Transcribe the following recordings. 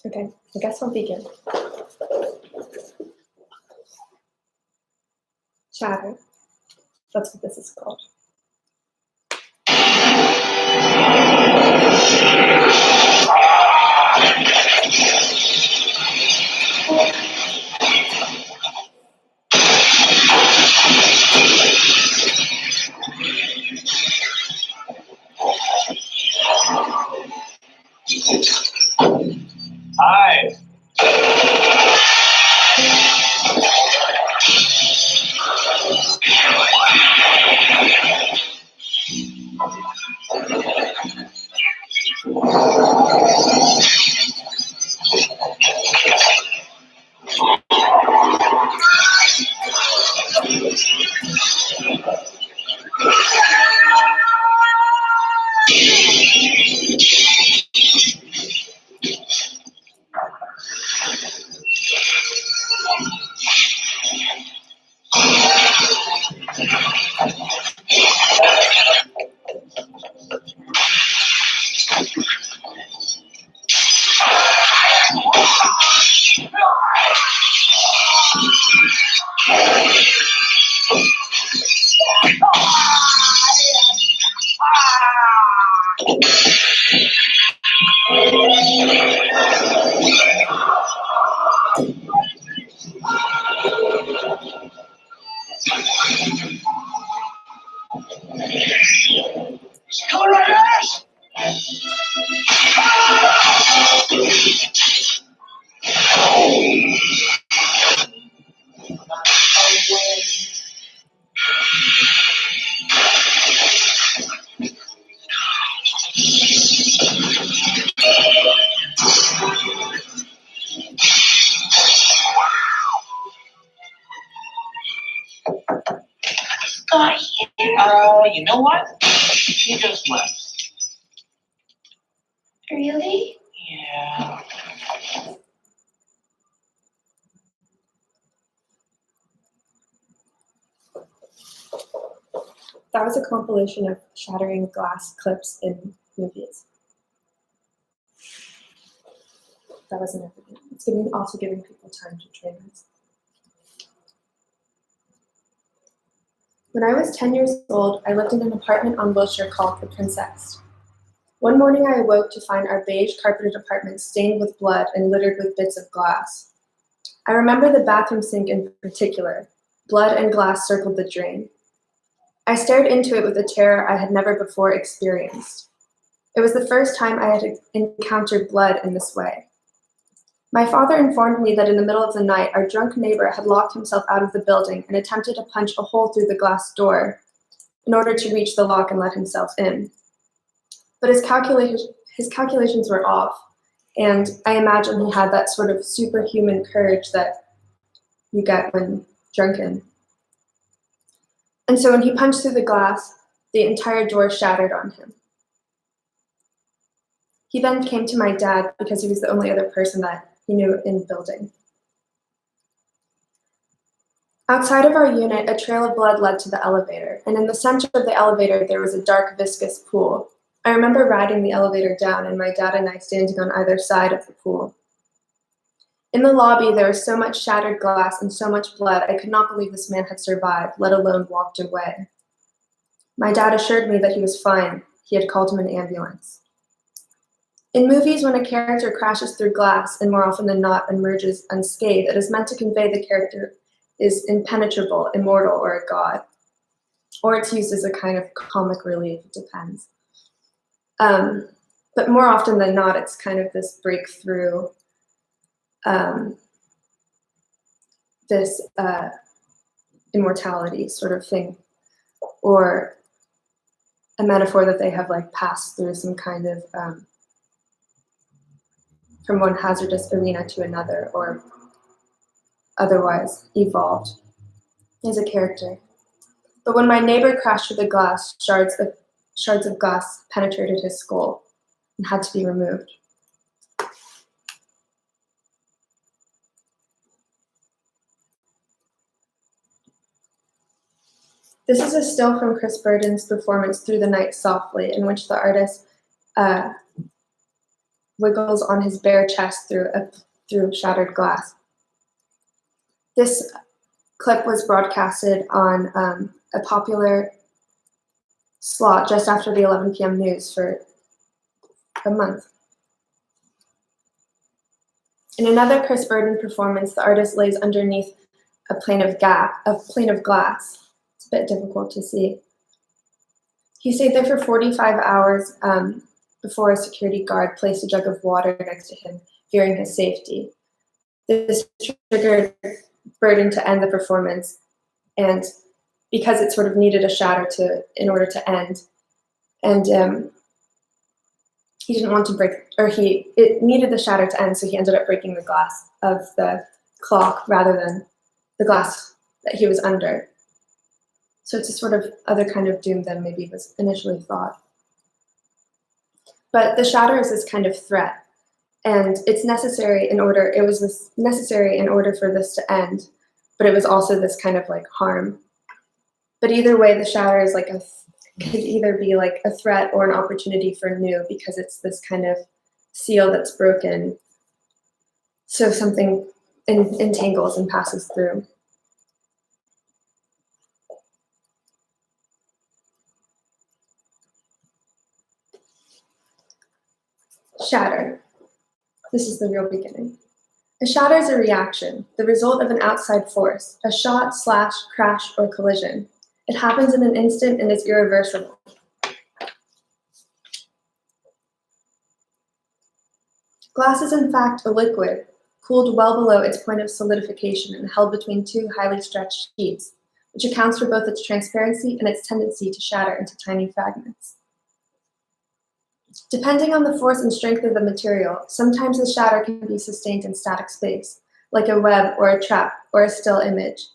Okay, I guess I'll begin. Shatter. That's what this is called. Hi. Come right ass. You know what? She just left. Really? Yeah. That was a compilation of shattering glass clips in movies. That wasn't everything. It's also giving people time to train this. When I was 10 years old, I lived in an apartment on Wilshire called the Princess. One morning I awoke to find our beige carpeted apartment stained with blood and littered with bits of glass. I remember the bathroom sink in particular. Blood and glass circled the drain. I stared into it with a terror I had never before experienced. It was the first time I had encountered blood in this way. My father informed me that in the middle of the night, our drunk neighbor had locked himself out of the building and attempted to punch a hole through the glass door in order to reach the lock and let himself in. But his calculations were off, and I imagine he had that sort of superhuman courage that you get when drunken. And so when he punched through the glass, the entire door shattered on him. He then came to my dad because he was the only other person that he knew in the building. Outside of our unit, a trail of blood led to the elevator, and in the center of the elevator, there was a dark, viscous pool. I remember riding the elevator down and my dad and I standing on either side of the pool. In the lobby, there was so much shattered glass and so much blood, I could not believe this man had survived, let alone walked away. My dad assured me that he was fine. He had called him an ambulance. In movies, when a character crashes through glass and more often than not emerges unscathed, it is meant to convey the character is impenetrable, immortal, or a god. Or it's used as a kind of comic relief, it depends. But more often than not, it's kind of this breakthrough, this immortality sort of thing, or a metaphor that they have like passed through some kind of, from one hazardous arena to another, or otherwise evolved as a character. But when my neighbor crashed through the glass, shards of glass penetrated his skull and had to be removed. This is a still from Chris Burden's performance Through the Night Softly, in which the artist wiggles on his bare chest through shattered glass. This clip was broadcasted on a popular slot just after the 11 p.m. news for a month. In another Chris Burden performance, the artist lays underneath a plane of glass. It's a bit difficult to see. He stayed there for 45 hours before a security guard placed a jug of water next to him, fearing his safety. This triggered Burden to end the performance, and because it sort of needed a shatter in order to end, and he didn't want to break, it needed the shatter to end, so he ended up breaking the glass of the clock rather than the glass that he was under. So it's a sort of other kind of doom than maybe was initially thought. But the shatter is this kind of threat, and it was necessary in order for this to end, but it was also this kind of like harm. But either way, the shatter is could either be like a threat or an opportunity for new, because it's this kind of seal that's broken, so something entangles and passes through. Shatter. This is the real beginning. A shatter is a reaction, the result of an outside force, a shot, slash, crash, or collision. It happens in an instant and is irreversible. Glass is in fact a liquid, cooled well below its point of solidification and held between two highly stretched sheets, which accounts for both its transparency and its tendency to shatter into tiny fragments. Depending on the force and strength of the material, sometimes the shatter can be sustained in static space, like a web or a trap or a still image.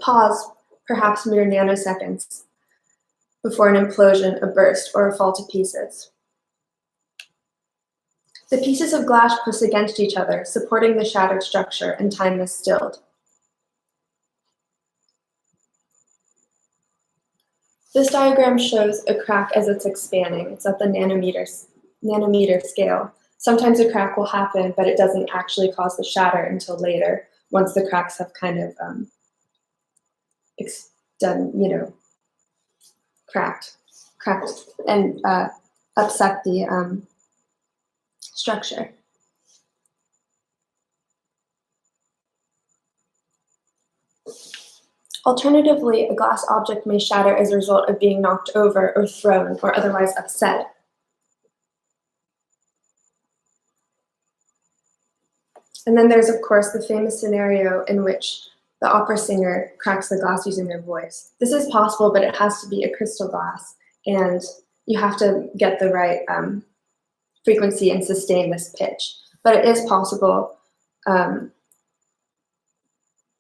Pause, perhaps mere nanoseconds, before an implosion, a burst, or a fall to pieces. The pieces of glass press against each other, supporting the shattered structure, and time is stilled. This diagram shows a crack as it's expanding. It's at the nanometer scale. Sometimes a crack will happen, but it doesn't actually cause the shatter until later, once the cracks have kind of cracked and upset the structure. Alternatively, a glass object may shatter as a result of being knocked over or thrown or otherwise upset. And then there's, of course, the famous scenario in which the opera singer cracks the glass using their voice. This is possible, but it has to be a crystal glass, and you have to get the right frequency and sustain this pitch. But it is possible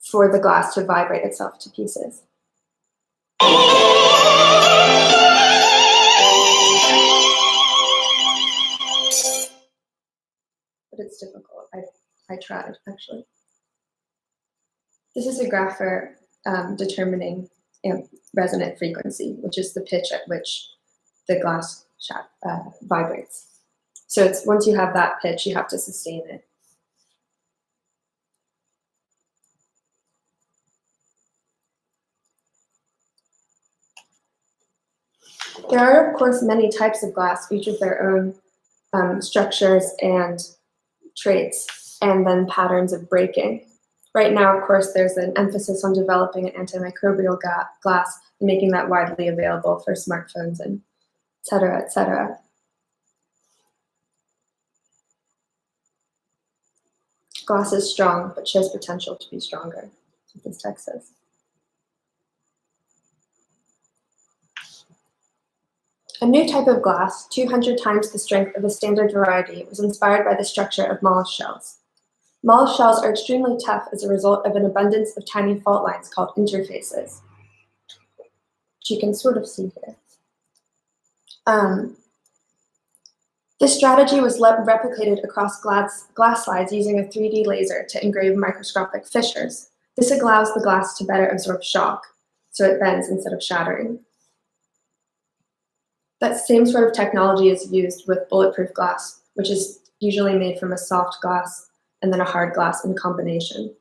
for the glass to vibrate itself to pieces. But it's difficult. I tried, actually. This is a graph for determining resonant frequency, which is the pitch at which the glass vibrates. So it's once you have that pitch, you have to sustain it. There are, of course, many types of glass, each with their own structures and traits, and then patterns of breaking. Right now, of course, there's an emphasis on developing an antimicrobial glass and making that widely available for smartphones and et cetera, et cetera. Glass is strong, but shows potential to be stronger. That's what this text says. A new type of glass, 200 times the strength of a standard variety, was inspired by the structure of mollusk shells. Mollusk shells are extremely tough as a result of an abundance of tiny fault lines called interfaces, which you can sort of see here. This strategy was replicated across glass slides using a 3D laser to engrave microscopic fissures. This allows the glass to better absorb shock, so it bends instead of shattering. That same sort of technology is used with bulletproof glass, which is usually made from a soft glass and then a hard glass in combination.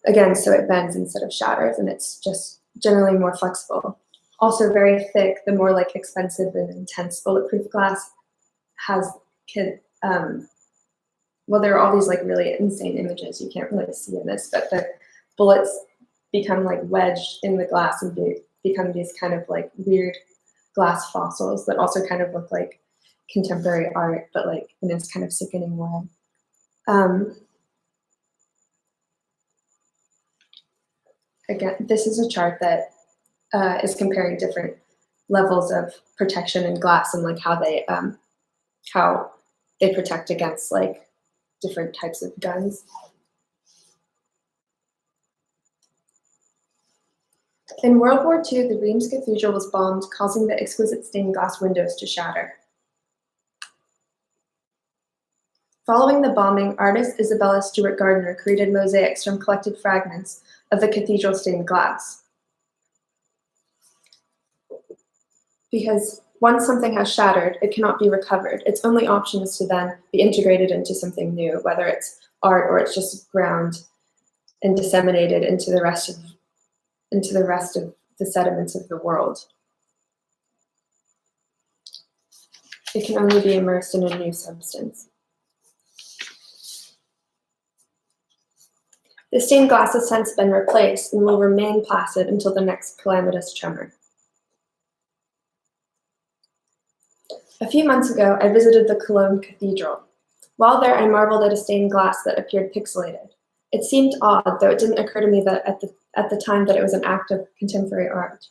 Again, so it bends instead of shatters, and it's just generally more flexible. Also very thick, the more like expensive and intense bulletproof glass well, there are all these like really insane images you can't really see in this, but the bullets become like wedged in the glass and become these kind of like weird glass fossils that also kind of look like contemporary art, but like in this kind of sickening way. Again, this is a chart that is comparing different levels of protection in glass and like how they protect against like different types of guns. In World War II, the Reims Cathedral was bombed, causing the exquisite stained glass windows to shatter. Following the bombing, artist Isabella Stewart Gardner created mosaics from collected fragments of the cathedral stained glass. Because once something has shattered, it cannot be recovered. Its only option is to then be integrated into something new, whether it's art or it's just ground and disseminated into the rest of the sediments of the world. It can only be immersed in a new substance. The stained glass has since been replaced and will remain placid until the next calamitous tremor. A few months ago, I visited the Cologne Cathedral. While there, I marveled at a stained glass that appeared pixelated. It seemed odd, though it didn't occur to me that at the time that it was an act of contemporary art.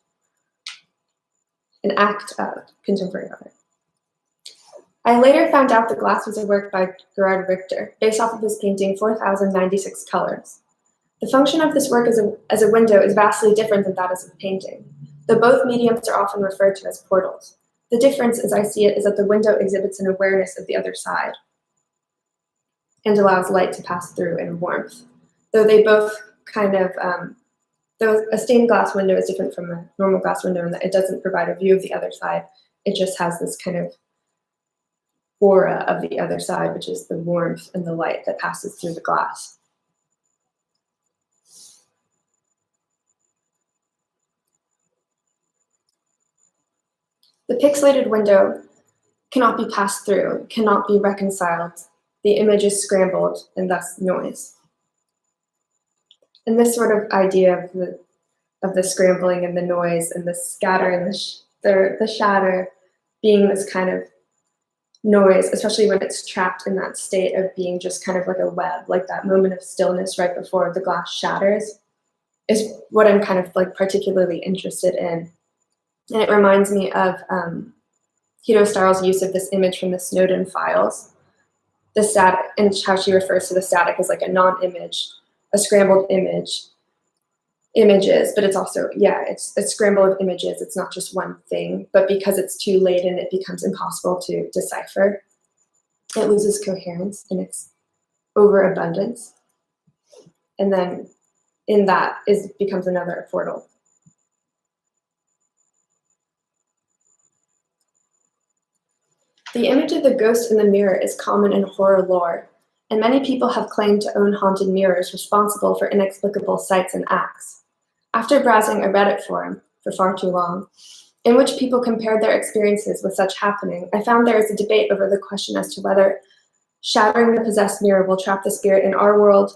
An act of contemporary art. I later found out the glass was a work by Gerhard Richter, based off of his painting 4096 Colors. The function of this work as a window is vastly different than that as a painting, though both mediums are often referred to as portals. The difference, as I see it, is that the window exhibits an awareness of the other side and allows light to pass through and warmth. Though they both kind of, though a stained glass window is different from a normal glass window in that it doesn't provide a view of the other side, it just has this kind of aura of the other side, which is the warmth and the light that passes through the glass. The pixelated window cannot be passed through, cannot be reconciled. The image is scrambled and thus noise. And this sort of idea of the scrambling and the noise and the scatter and the shatter being this kind of noise, especially when it's trapped in that state of being just kind of like a web, like that moment of stillness right before the glass shatters, is what I'm kind of like particularly interested in. And it reminds me of Hito Starr's use of this image from the Snowden files, the static, and how she refers to the static as like a non-image, a scrambled images, but it's also, it's a scramble of images. It's not just one thing, but because it's too laden, it becomes impossible to decipher. It loses coherence in its overabundance. And then in that becomes another portal. The image of the ghost in the mirror is common in horror lore, and many people have claimed to own haunted mirrors responsible for inexplicable sights and acts. After browsing a Reddit forum for far too long, in which people compared their experiences with such happening, I found there is a debate over the question as to whether shattering the possessed mirror will trap the spirit in our world,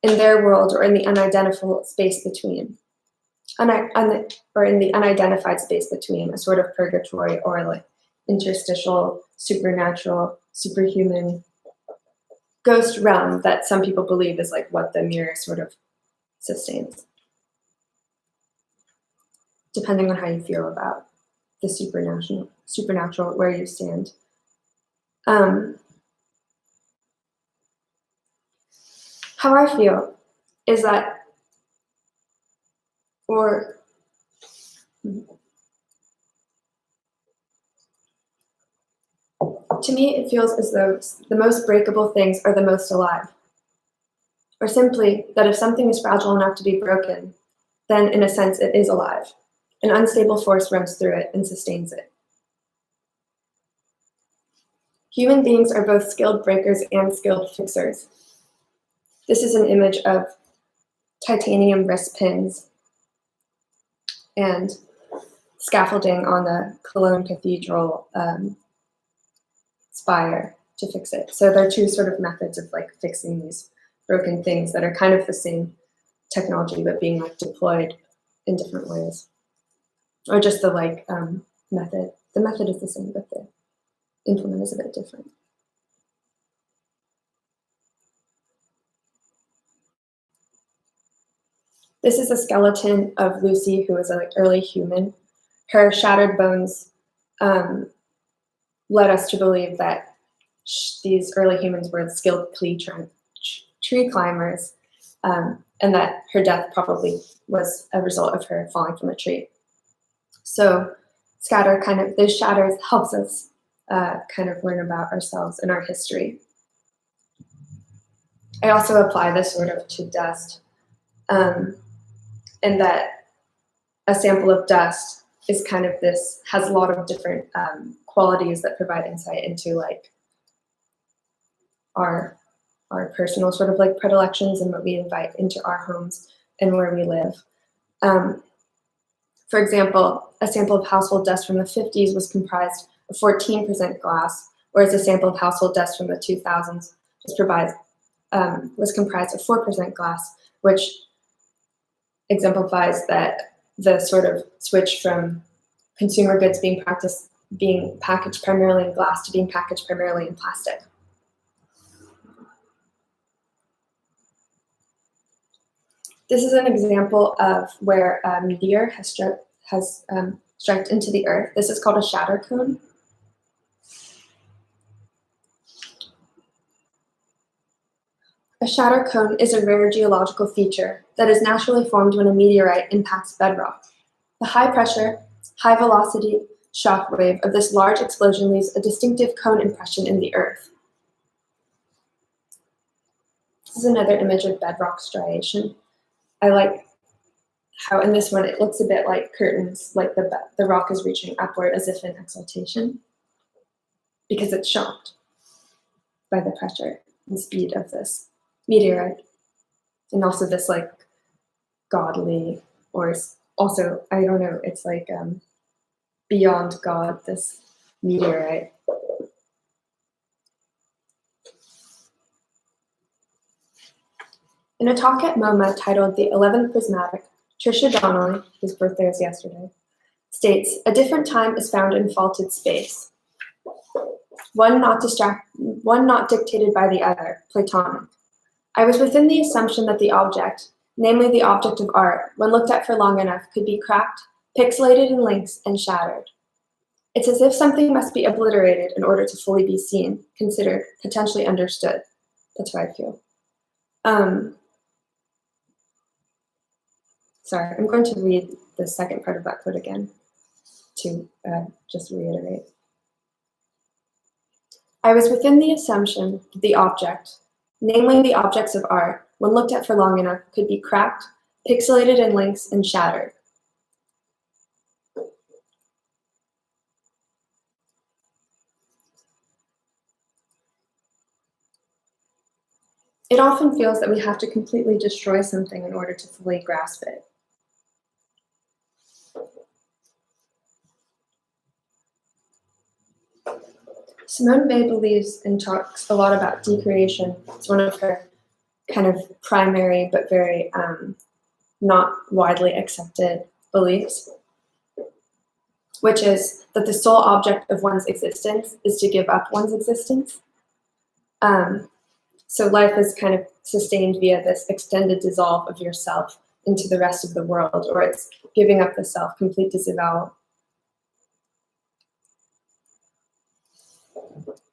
in their world, or in the unidentified space between. Or in the unidentified space between, a sort of purgatory or like interstitial, supernatural, superhuman ghost realm that some people believe is like what the mirror sort of sustains, depending on how you feel about the supernatural, where you stand. How I feel is that, to me, it feels as though the most breakable things are the most alive. Or simply that if something is fragile enough to be broken, then in a sense it is alive. An unstable force runs through it and sustains it. Human beings are both skilled breakers and skilled fixers. This is an image of titanium wrist pins and scaffolding on the Cologne Cathedral spire to fix it. So there are two sort of methods of like fixing these broken things that are kind of the same technology but being like deployed in different ways. Or just the like method. The method is the same, but the implement is a bit different. This is a skeleton of Lucy, who was an like, early human. Her shattered bones led us to believe that these early humans were skilled tree climbers, and that her death probably was a result of her falling from a tree. So this shatters helps us kind of learn about ourselves and our history. I also apply this sort of to dust, and that a sample of dust is kind of this, has a lot of different qualities that provide insight into like our personal sort of like predilections and what we invite into our homes and where we live. For example, a sample of household dust from the 50s was comprised of 14% glass, whereas a sample of household dust from the 2000s was comprised of 4% glass, which exemplifies that the sort of switch from consumer goods being packaged primarily in glass to being packaged primarily in plastic. This is an example of where a meteor has struck into the Earth. This is called a shatter cone. A shatter cone is a rare geological feature that is naturally formed when a meteorite impacts bedrock. The high pressure, high velocity shock wave of this large explosion leaves a distinctive cone impression in the Earth. This is another image of bedrock striation. I like how in this one it looks a bit like curtains, like the rock is reaching upward as if in exaltation, because it's shocked by the pressure and speed of this meteorite. And also this like godly, or also, I don't know, it's like beyond God, this meteorite. In a talk at MoMA titled The 11th Prismatic, Tricia Donnelly, whose birthday was yesterday, states, "A different time is found in faulted space. One not dictated by the other, Platonic. I was within the assumption that the object, namely the object of art, when looked at for long enough, could be cracked, pixelated in links, and shattered. It's as if something must be obliterated in order to fully be seen, considered, potentially understood." That's how I feel. Sorry, I'm going to read the second part of that quote again to just reiterate. I was within the assumption that the object, namely the objects of art, when looked at for long enough, could be cracked, pixelated in links, and shattered. It often feels that we have to completely destroy something in order to fully grasp it. Simone Weil believes and talks a lot about decreation. It's one of her kind of primary but very not widely accepted beliefs, which is that the sole object of one's existence is to give up one's existence. So life is kind of sustained via this extended dissolve of yourself into the rest of the world, or it's giving up the self, complete disavowal.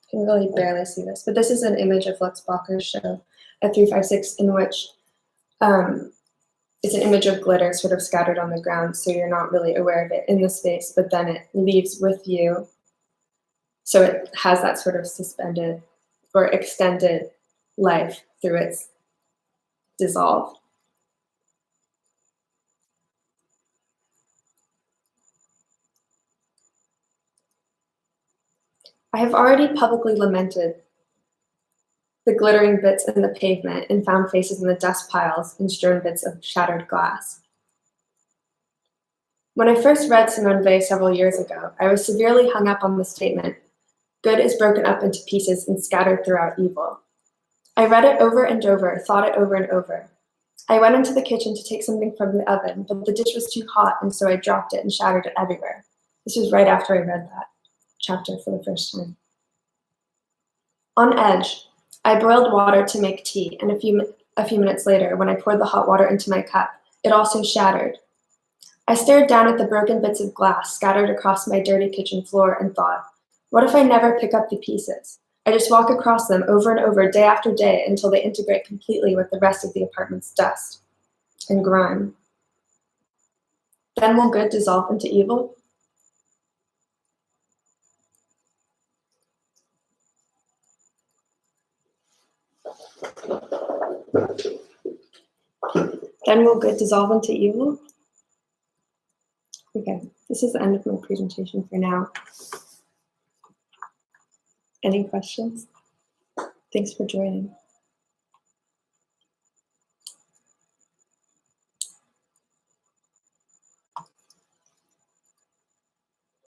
You can really barely see this, but this is an image of Lutz Bacher's show at 356, in which it's an image of glitter sort of scattered on the ground, so you're not really aware of it in the space, but then it leaves with you. So it has that sort of suspended or extended life through its dissolve. I have already publicly lamented the glittering bits in the pavement and found faces in the dust piles and strewn bits of shattered glass. When I first read Simone Weil several years ago, I was severely hung up on the statement, "Good is broken up into pieces and scattered throughout evil." I read it over and over, thought it over and over. I went into the kitchen to take something from the oven, but the dish was too hot, and so I dropped it and shattered it everywhere. This was right after I read that chapter for the first time. On edge, I boiled water to make tea, and a few minutes later, when I poured the hot water into my cup, it also shattered. I stared down at the broken bits of glass scattered across my dirty kitchen floor and thought, what if I never pick up the pieces? I just walk across them over and over, day after day, until they integrate completely with the rest of the apartment's dust and grime. Then will good dissolve into evil? Then will good dissolve into evil? Okay, this is the end of my presentation for now. Any questions? Thanks for joining.